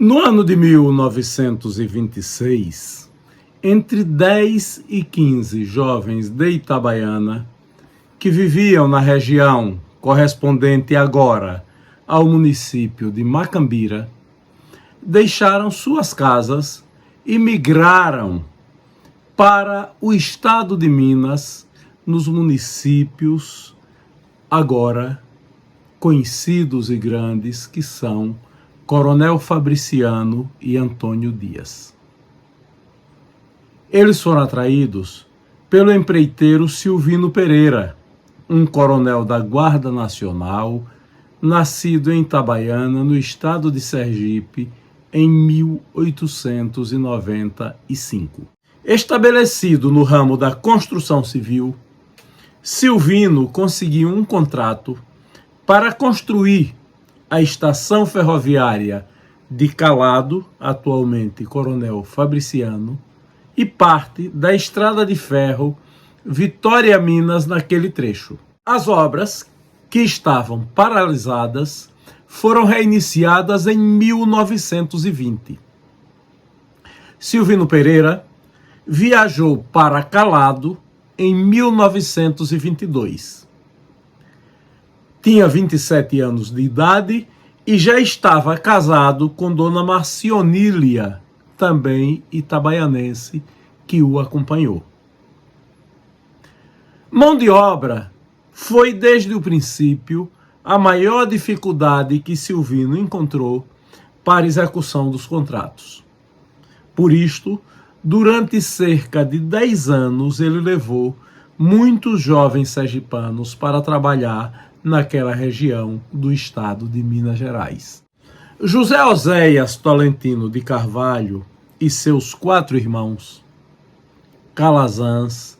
No ano de 1926, entre 10 e 15 jovens de Itabaiana, que viviam na região correspondente agora ao município de Macambira, deixaram suas casas e migraram para o estado de Minas, nos municípios agora conhecidos e grandes, que são Coronel Fabriciano e Antônio Dias. Eles foram atraídos pelo empreiteiro Silvino Pereira, um coronel da Guarda Nacional, nascido em Itabaiana, no estado de Sergipe, em 1895. Estabelecido no ramo da construção civil, Silvino conseguiu um contrato para construir a estação ferroviária de Calado, atualmente Coronel Fabriciano, e parte da estrada de ferro Vitória-Minas naquele trecho. As obras, que estavam paralisadas, foram reiniciadas em 1920. Silvino Pereira viajou para Calado em 1922. Tinha 27 anos de idade e já estava casado com Dona Marcionília, também itabaianense, que o acompanhou. Mão de obra foi desde o princípio a maior dificuldade que Silvino encontrou para execução dos contratos. Por isto, durante cerca de 10 anos, ele levou muitos jovens sergipanos para trabalhar naquela região do estado de Minas Gerais. José Oséias Tolentino de Carvalho e seus 4 irmãos, Calazans,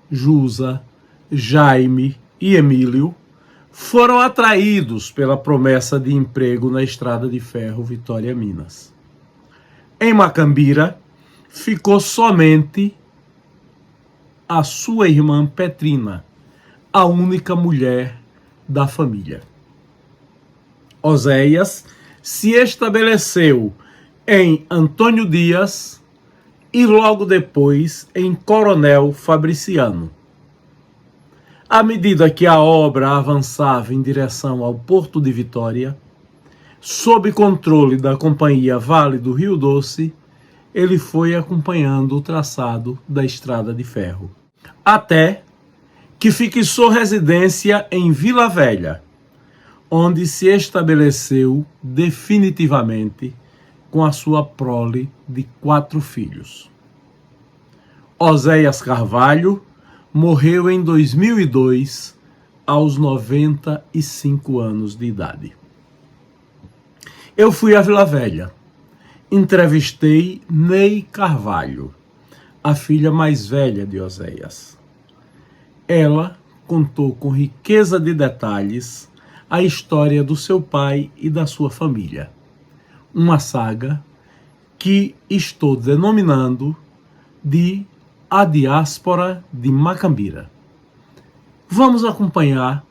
Jusa, Jaime e Emílio, foram atraídos pela promessa de emprego na estrada de ferro Vitória-Minas. Em Macambira, ficou somente a sua irmã Petrina, a única mulher da família. Oséias se estabeleceu em Antônio Dias e logo depois em Coronel Fabriciano. À medida que a obra avançava em direção ao Porto de Vitória, sob controle da Companhia Vale do Rio Doce, ele foi acompanhando o traçado da estrada de ferro, até que fixou residência em Vila Velha, onde se estabeleceu definitivamente com a sua prole de 4 filhos. Oséias Carvalho morreu em 2002, aos 95 anos de idade. Eu fui a Vila Velha, entrevistei Ney Carvalho, a filha mais velha de Oséias. Ela contou com riqueza de detalhes a história do seu pai e da sua família. Uma saga que estou denominando de A Diáspora de Macambira. Vamos acompanhar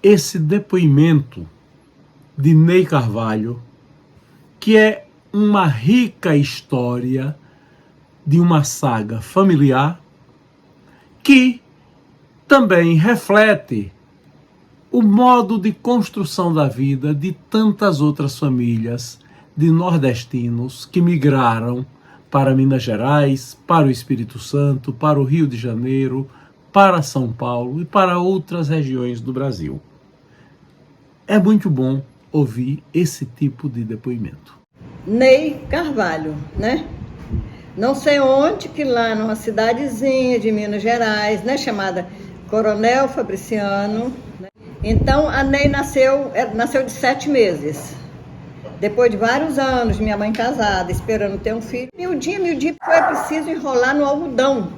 esse depoimento de Ney Carvalho, que é uma rica história de uma saga familiar que também reflete o modo de construção da vida de tantas outras famílias de nordestinos que migraram para Minas Gerais, para o Espírito Santo, para o Rio de Janeiro, para São Paulo e para outras regiões do Brasil. É muito bom ouvir esse tipo de depoimento. Ney Carvalho, né? Não sei onde, que lá numa cidadezinha de Minas Gerais, né, chamada Coronel Fabriciano. Né? Então a Ney nasceu de 7 meses. Depois de vários anos, minha mãe casada, esperando ter um filho. Miudinho, foi preciso enrolar no algodão,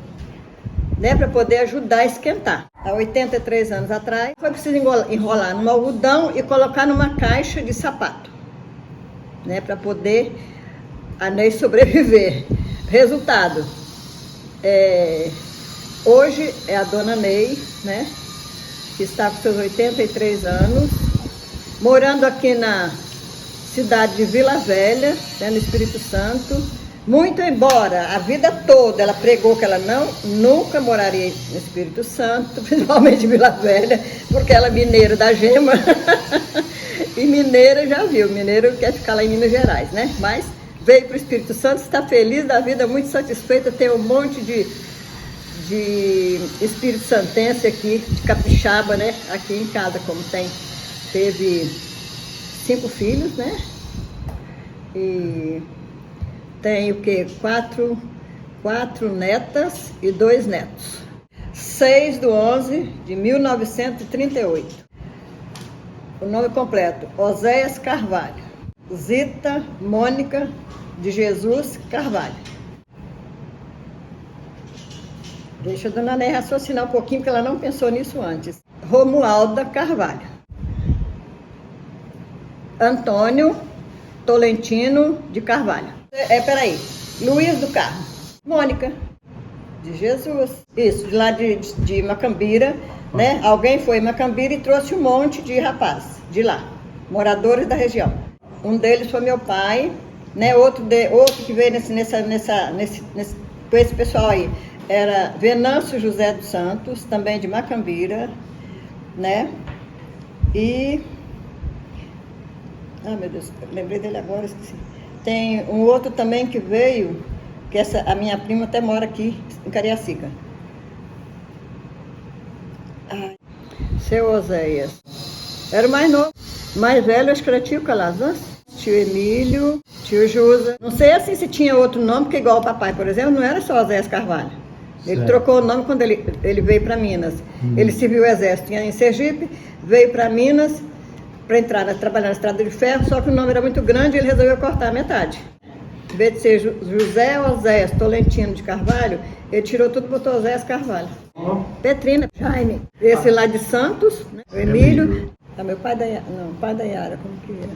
né, para poder ajudar a esquentar. Há 83 anos atrás, foi preciso enrolar no algodão e colocar numa caixa de sapato, né, para poder a Ney sobreviver. Resultado, hoje é a dona Ney, né, que está com seus 83 anos, morando aqui na cidade de Vila Velha, né, no Espírito Santo. Muito embora a vida toda ela pregou que ela nunca moraria no Espírito Santo, principalmente em Vila Velha, porque ela é mineira da gema. E mineira já viu, mineiro quer ficar lá em Minas Gerais, né? Mas veio para o Espírito Santo, está feliz da vida, muito satisfeita, tem um monte de espírito santense aqui, de capixaba, né? Aqui em casa, como teve 5 filhos, né? E tem o quê? 4 netas e 2 netos. 6/11/1938. O nome completo: Oséias Carvalho. Zita Mônica de Jesus Carvalho. Deixa a dona Néia raciocinar um pouquinho, porque ela não pensou nisso antes. Romualda Carvalho. Antônio Tolentino de Carvalho. Peraí. Luiz do Carmo. Mônica de Jesus. Isso, de lá de Macambira, né? Alguém foi em Macambira e trouxe um monte de rapazes de lá, moradores da região. Um deles foi meu pai, né? Outro que veio com esse pessoal aí era Venâncio José dos Santos, também de Macambira, né? E meu Deus, lembrei dele agora, esqueci. Tem um outro também que veio, que a minha prima até mora aqui em Cariacica. Seu Oséias. Era o mais novo. Mais velho, acho que era tio Calazans, tio Emílio, tio Jusa. Não sei assim se tinha outro nome, porque igual o papai, por exemplo, não era só Oséias Carvalho. Ele trocou o nome quando ele veio para Minas. Ele serviu o exército em Sergipe, veio para Minas para trabalhar na Estrada de Ferro, só que o nome era muito grande e ele resolveu cortar a metade. Em vez de ser José Oséias Tolentino de Carvalho, ele tirou tudo e botou Oséias Carvalho. Petrina, Jaime. Esse lá de Santos, né? O Emílio. Meu pai pai da Yara, como que era?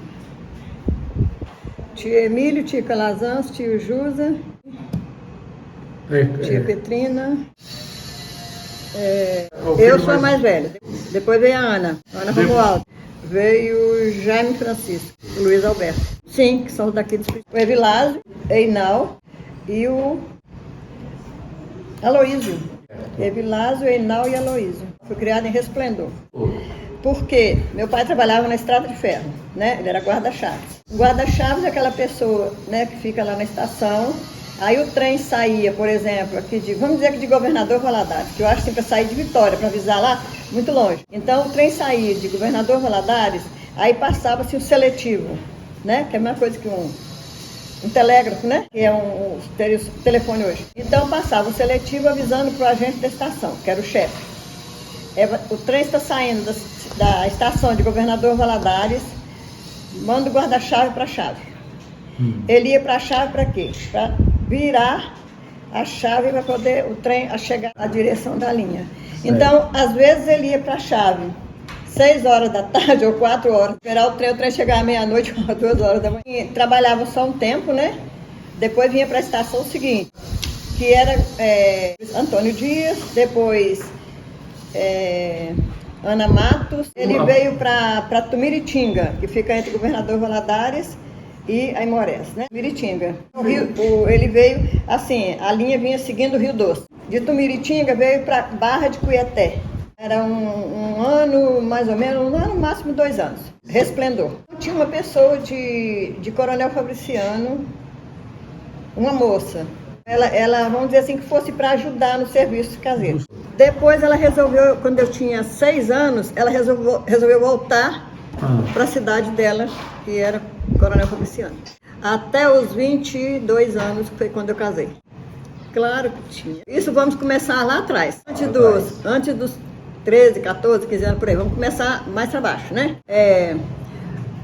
Tio Emílio, tio Calazans, tio Jusa, tia Petrina. Eu sou a mais velha. Depois veio a Ana Romualdo. Veio Jaime Francisco, Luiz Alberto. Sim, que são daqui do Espírito. O Evilásio, Einal e o Aloísio. Evilásio, Einal e Aloísio. Fui criado em Resplendor. Porque meu pai trabalhava na Estrada de Ferro, né? Ele era guarda-chaves. Guarda-chaves é aquela pessoa, né, que fica lá na estação. Aí o trem saía, por exemplo, vamos dizer que de Governador Valadares, que eu acho que para sair de Vitória, para avisar lá, muito longe. Então o trem saía de Governador Valadares, aí passava-se o seletivo, né? Que é a mesma coisa que um telégrafo, né? Que é um telefone hoje. Então passava o seletivo avisando para o agente da estação, que era o chefe. O trem está saindo da estação de Governador Valadares, manda o guarda-chave para a chave. Ele ia para a chave para quê? Para virar a chave para poder o trem chegar à direção da linha. Então, às vezes ele ia para a chave 6 horas da tarde ou 4 horas, esperar o trem chegar à meia-noite ou 2 horas da manhã. E trabalhava só um tempo, né? Depois vinha para a estação seguinte, que era Antônio Dias, depois Ana Matos. Ele veio para Tumiritinga, que fica entre Governador Valadares e Aimorés, né? Tumiritinga. Ele veio, assim, a linha vinha seguindo o Rio Doce. De Tumiritinga veio para Barra de Cuiaté. Era um ano, mais ou menos, um ano, máximo 2 anos. Resplendor. Tinha uma pessoa de Coronel Fabriciano, uma moça. Ela, vamos dizer assim, que fosse para ajudar no serviço caseiro. Depois ela resolveu, quando eu tinha 6 anos, ela resolveu voltar para a cidade dela, que era Coronel Fabriciano. Até os 22 anos, que foi quando eu casei. Claro que tinha. Isso vamos começar lá atrás. Antes dos 13, 14, 15 anos por aí. Vamos começar mais para baixo, né?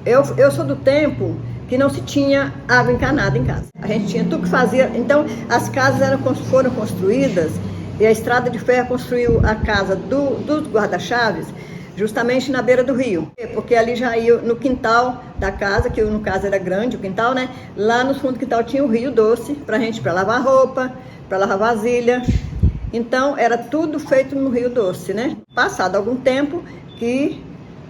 Eu sou do tempo que não se tinha água encanada em casa. A gente tinha tudo que fazia. Então, as casas foram construídas e a Estrada de Ferro construiu a casa dos guarda-chaves justamente na beira do rio. Porque ali já ia no quintal da casa, que no caso era grande o quintal, né? Lá no fundo do quintal tinha o Rio Doce para lavar roupa, para lavar vasilha. Então, era tudo feito no Rio Doce, né? Passado algum tempo que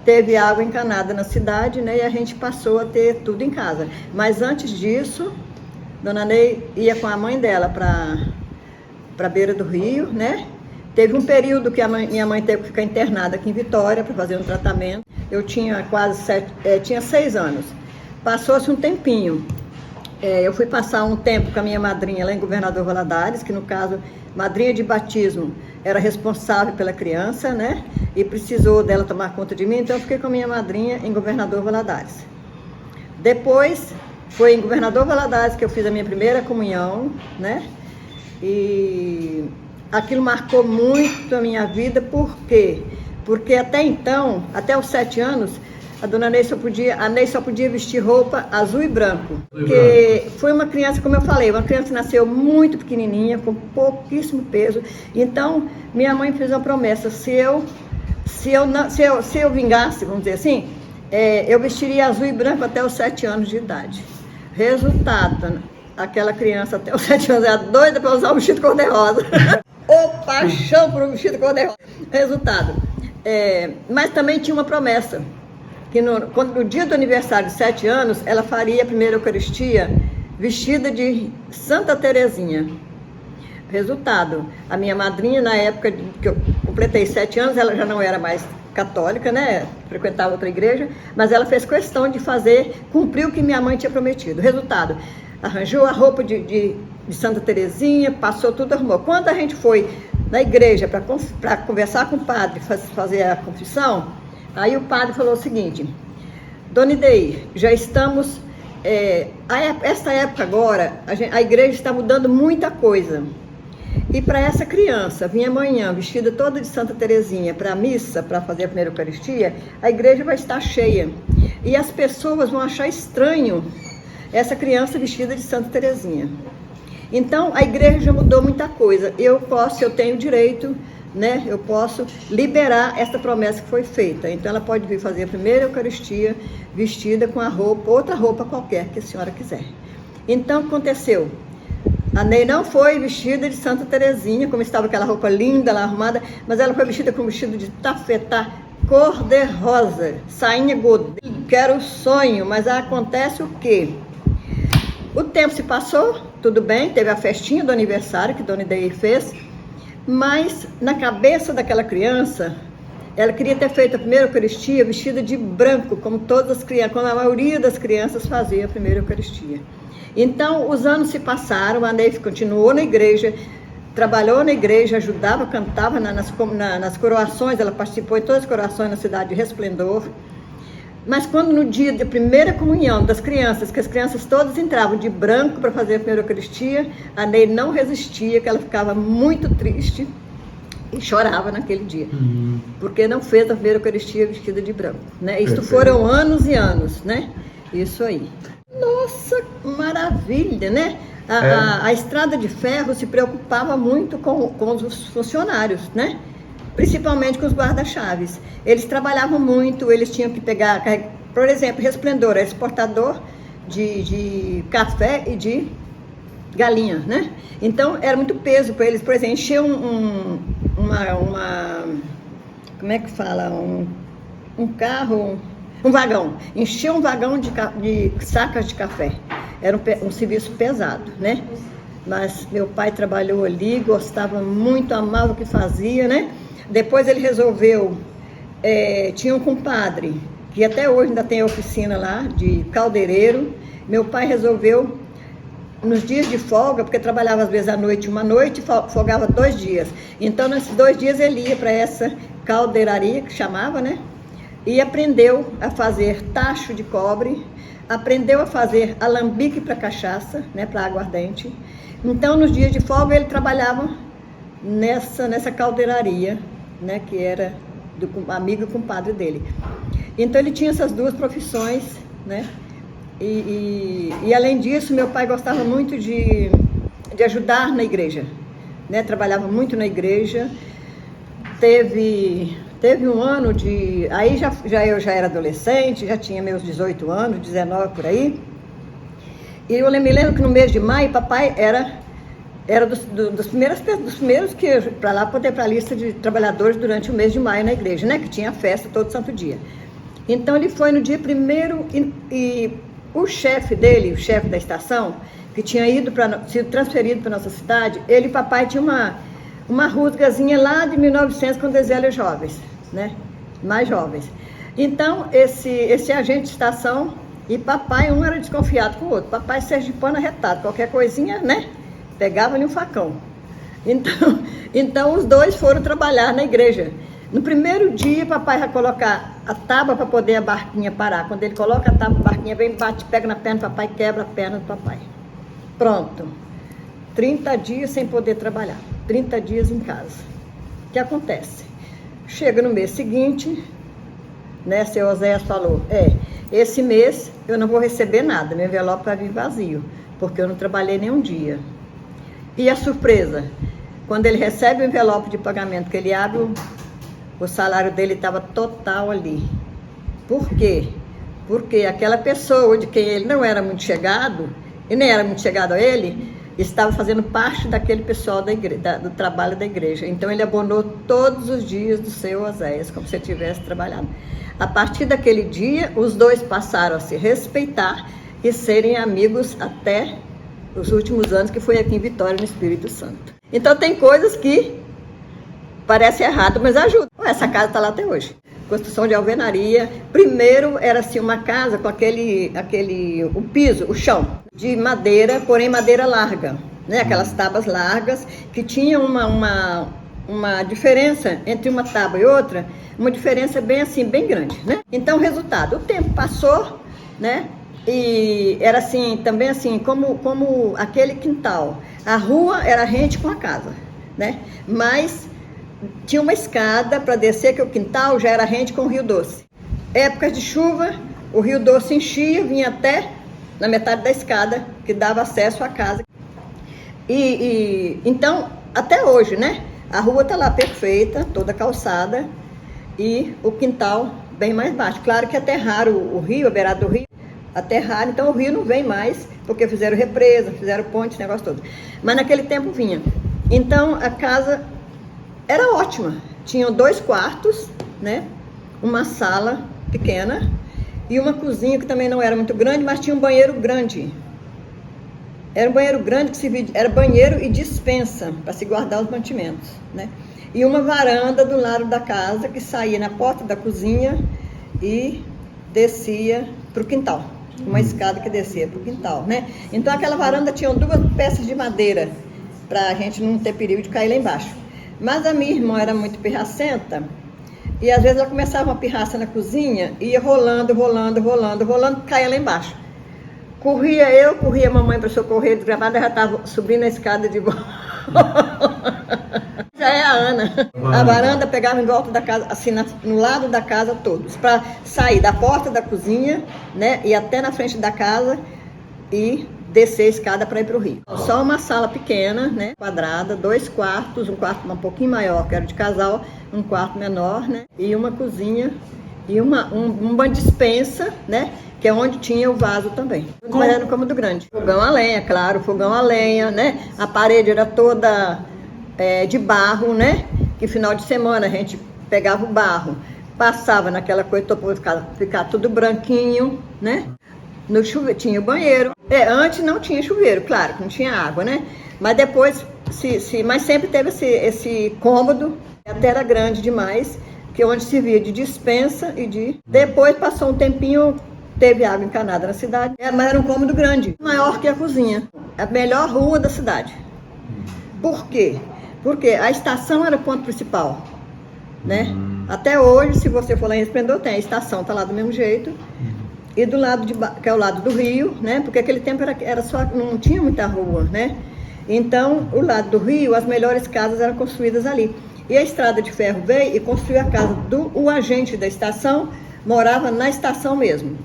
teve água encanada na cidade, né? E a gente passou a ter tudo em casa. Mas antes disso, Dona Ney ia com a mãe dela para a beira do rio, né? Teve um período que minha mãe teve que ficar internada aqui em Vitória para fazer um tratamento. Eu tinha tinha 6 anos. Passou-se um tempinho. Eu fui passar um tempo com a minha madrinha lá em Governador Valadares, que no caso, madrinha de batismo, era responsável pela criança, né? E precisou dela tomar conta de mim, então eu fiquei com a minha madrinha em Governador Valadares. Depois, foi em Governador Valadares que eu fiz a minha primeira comunhão, né? E aquilo marcou muito a minha vida, por quê? Porque até então, até os 7 anos, a Ney só podia vestir roupa azul e branco. Porque foi uma criança, como eu falei, uma criança que nasceu muito pequenininha, com pouquíssimo peso. Então, minha mãe fez uma promessa, se eu vingasse, vamos dizer assim, eu vestiria azul e branco até os 7 anos de idade. Resultado, aquela criança até os 7 anos era doida para usar o vestido cor-de-rosa. Ô paixão por um vestido cor-de-rosa. Resultado, mas também tinha uma promessa, que no dia do aniversário de 7 anos, ela faria a primeira Eucaristia vestida de Santa Terezinha. Resultado, a minha madrinha, na época que eu completei 7 anos, ela já não era mais católica, né? Frequentava outra igreja, mas ela fez questão de cumprir o que minha mãe tinha prometido. Resultado, arranjou a roupa de Santa Terezinha, passou tudo, arrumou. Quando a gente foi na igreja para conversar com o padre, fazer a confissão, aí o padre falou o seguinte: Dona Ideir, já estamos, esta época agora, a igreja está mudando muita coisa. E para essa criança vir amanhã vestida toda de Santa Terezinha para a missa, para fazer a primeira Eucaristia, a igreja vai estar cheia. E as pessoas vão achar estranho essa criança vestida de Santa Terezinha. Então, a igreja já mudou muita coisa. Eu tenho direito, né? Eu posso liberar essa promessa que foi feita. Então, ela pode vir fazer a primeira Eucaristia vestida com outra roupa qualquer que a senhora quiser. Então, o que aconteceu? A Ney não foi vestida de Santa Terezinha, como estava aquela roupa linda lá arrumada, mas ela foi vestida com um vestido de tafetá cor-de-rosa, sainha godê, que era o sonho, mas acontece o quê? O tempo se passou, tudo bem, teve a festinha do aniversário que Dona Ideir fez, mas na cabeça daquela criança, ela queria ter feito a primeira Eucaristia vestida de branco, como todas as crianças, como a maioria das crianças fazia a primeira Eucaristia. Então, os anos se passaram, a Ney continuou na igreja, trabalhou na igreja, ajudava, cantava nas coroações, ela participou em todas as coroações na cidade de Resplendor. Mas quando no dia da primeira comunhão das crianças, que as crianças todas entravam de branco para fazer a primeira Eucaristia, a Ney não resistia, que ela ficava muito triste e chorava naquele dia, porque não fez a primeira Eucaristia vestida de branco, né? Isso foram anos e anos, né? Isso aí. Nossa, maravilha, né? A Estrada de Ferro se preocupava muito com os funcionários, né? Principalmente com os guarda-chaves. Eles trabalhavam muito, eles tinham que pegar, por exemplo, Resplendor é exportador de café e de galinha, né? Então era muito peso para eles, por exemplo, encher como é que fala? Um carro, um vagão, encher um vagão de sacas de café. Era um serviço pesado, né? Mas meu pai trabalhou ali, gostava muito, amava o que fazia, né? Depois ele resolveu, tinha um compadre, que até hoje ainda tem oficina lá, de caldeireiro. Meu pai resolveu, nos dias de folga, porque trabalhava às vezes à noite, uma noite, folgava 2 dias. Então, nesses 2 dias ele ia para essa caldeiraria, que chamava, né? E aprendeu a fazer tacho de cobre, aprendeu a fazer alambique para cachaça, né, para aguardente. Então, nos dias de folga, ele trabalhava nessa caldeiraria, né, que era do amigo e compadre dele. Então, ele tinha essas 2 profissões, né? E além disso, meu pai gostava muito de ajudar na igreja, né? Trabalhava muito na igreja. Teve um ano aí eu já era adolescente, já tinha meus 18 anos, 19 por aí. E eu me lembro que no mês de maio, papai era dos primeiros que para lá poder para a lista de trabalhadores durante o mês de maio na igreja, né? Que tinha festa todo santo dia. Então ele foi no dia 1º e o chefe dele, o chefe da estação, que tinha sido transferido para nossa cidade, ele e papai tinha uma rusgazinha lá de 1900, quando eles eram jovens, né? Mais jovens. Então, esse agente de estação e papai, um era desconfiado com o outro. Papai sergipano arretado, qualquer coisinha, né? Pegava-lhe um facão. Então, os dois foram trabalhar na igreja. No primeiro dia, papai vai colocar a tábua para poder a barquinha parar. Quando ele coloca a tábua, a barquinha vem, bate, pega na perna do papai, quebra a perna do papai. Pronto. 30 dias sem poder trabalhar. 30 dias em casa. O que acontece? Chega no mês seguinte, né, seu Oséias falou, esse mês eu não vou receber nada, meu envelope vai vir vazio, porque eu não trabalhei nenhum dia. E a surpresa, quando ele recebe o envelope de pagamento, que ele abre, o salário dele estava total ali. Por quê? Porque aquela pessoa de quem ele não era muito chegado, e nem era muito chegado a ele, estava fazendo parte daquele pessoal do trabalho da igreja. Então ele abonou todos os dias do seu Oséias, como se ele tivesse trabalhado. A partir daquele dia, os dois passaram a se respeitar e serem amigos até os últimos anos, que foi aqui em Vitória, no Espírito Santo. Então tem coisas que parecem errado, mas ajudam. Essa casa está lá até hoje. Construção de alvenaria. Primeiro era assim uma casa com o piso, o chão, de madeira, porém madeira larga, né? Aquelas tábuas largas que tinham uma diferença entre uma tábua e outra, uma diferença bem assim, bem grande, né? Então, resultado, o tempo passou, né? E era assim, também assim, como aquele quintal. A rua era rente com a casa, né? Mas tinha uma escada para descer, que o quintal já era rente com o Rio Doce. Épocas de chuva, o Rio Doce enchia, vinha até na metade da escada, que dava acesso à casa. Então, até hoje, né? A rua está lá perfeita, toda calçada, e o quintal bem mais baixo. Claro que aterraram o rio, a beirada do rio, aterraram, então o rio não vem mais, porque fizeram represa, fizeram ponte, esse negócio todo. Mas naquele tempo vinha. Então, a casa era ótima. Tinham 2 quartos, né? Uma sala pequena e uma cozinha que também não era muito grande, mas tinha um banheiro grande. Era um banheiro grande que era banheiro e despensa para se guardar os mantimentos, né? E uma varanda do lado da casa que saía na porta da cozinha e descia para o quintal. Uma escada que descia para o quintal, né? Então aquela varanda tinha 2 peças de madeira para a gente não ter perigo de cair lá embaixo. Mas a minha irmã era muito pirracenta e às vezes ela começava uma pirraça na cozinha e ia rolando, caía lá embaixo. Corria a mamãe para socorrer, desgravada, já estava subindo a escada de volta. Já é a Ana. A varanda pegava em volta da casa, assim, no lado da casa todos, para sair da porta da cozinha, né, e até na frente da casa e descer a escada para ir para o rio. Só uma sala pequena, né, quadrada, 2 quartos, um quarto um pouquinho maior, que era de casal, um quarto menor, né, e uma cozinha e uma despensa, né, que é onde tinha o vaso também. Mas era no cômodo grande. Fogão a lenha, claro, fogão a lenha, né, a parede era toda de barro, né, que final de semana a gente pegava o barro, passava naquela coisa para ficar tudo branquinho, né. No chuveiro, tinha o banheiro. Antes não tinha chuveiro, claro, não tinha água, né? Mas depois, mas sempre teve esse cômodo, até era grande demais, que onde servia de despensa Depois passou um tempinho, teve água encanada na cidade, mas era um cômodo grande, maior que a cozinha. A melhor rua da cidade. Por quê? Porque a estação era o ponto principal, né? Até hoje, se você for lá em Esplendor, tem a estação, tá lá do mesmo jeito. E do lado que é o lado do rio, né? Porque aquele tempo era só, não tinha muita rua, né? Então, o lado do rio, as melhores casas eram construídas ali. E a estrada de ferro veio e construiu a casa o agente da estação, morava na estação mesmo.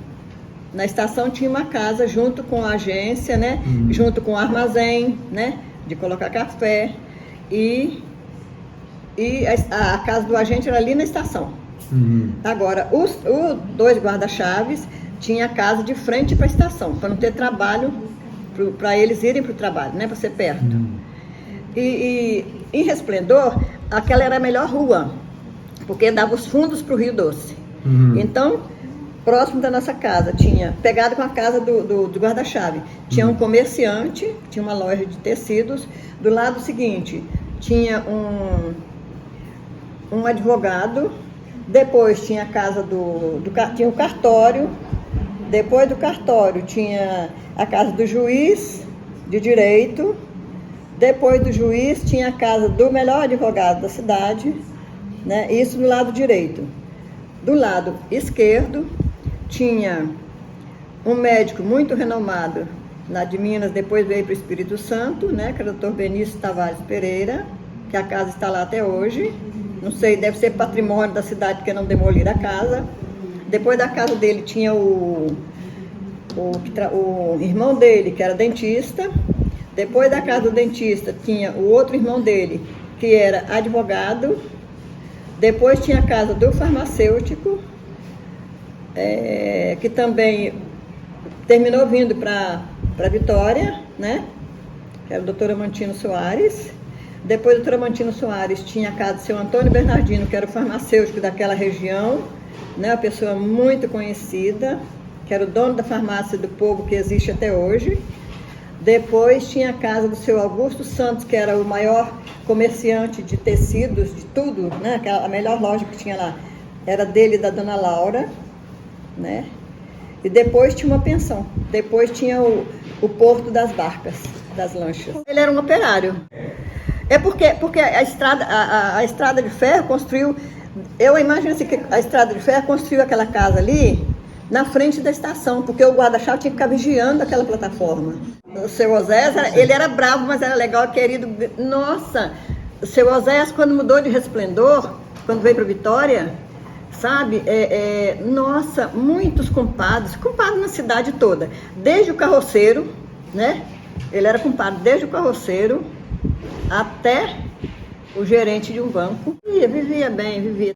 Na estação tinha uma casa junto com a agência, né? Junto com o armazém, né? De colocar café. E a casa do agente era ali na estação. Agora, os 2 guarda-chaves tinha a casa de frente para a estação, para não ter trabalho, para eles irem para o trabalho, né, para ser perto. E em Resplendor, aquela era a melhor rua, porque dava os fundos para o Rio Doce. Então, próximo da nossa casa, tinha pegado com a casa do guarda-chave, tinha um comerciante, tinha uma loja de tecidos. Do lado seguinte, tinha um advogado. Depois tinha a casa tinha o cartório. Depois do cartório tinha a casa do juiz de direito. Depois do juiz tinha a casa do melhor advogado da cidade, né? Isso do lado direito. Do lado esquerdo tinha um médico muito renomado lá de Minas, depois veio para o Espírito Santo, né? Que era o Dr. Benício Tavares Pereira, que a casa está lá até hoje. Não sei, deve ser patrimônio da cidade porque não demoliram a casa. Depois da casa dele tinha o irmão dele, que era dentista. Depois da casa do dentista tinha o outro irmão dele, que era advogado. Depois tinha a casa do farmacêutico, que também terminou vindo para Vitória, né? Que era o doutor Amantino Soares. Depois do doutor Amantino Soares tinha a casa do seu Antônio Bernardino, que era o farmacêutico daquela região, né? Uma pessoa muito conhecida, que era o dono da farmácia do povo que existe até hoje. Depois tinha a casa do seu Augusto Santos, que era o maior comerciante de tecidos, de tudo, né? A melhor loja que tinha lá era dele e da dona Laura, né? E depois tinha uma pensão. Depois tinha o porto das barcas, das lanchas. Ele era um operário. É porque a estrada de ferro construiu... Eu imagino assim, que a estrada de ferro construiu aquela casa ali na frente da estação, porque o guarda-chave tinha que ficar vigiando aquela plataforma. O seu Oséias, ele era bravo, mas era legal, querido. Nossa, o seu Oséias, quando mudou de Resplendor, quando veio para Vitória, sabe, nossa, muitos compadres na cidade toda. Desde o carroceiro, né? Ele era compadre desde o carroceiro até o gerente de um banco. Vivia bem, vivia.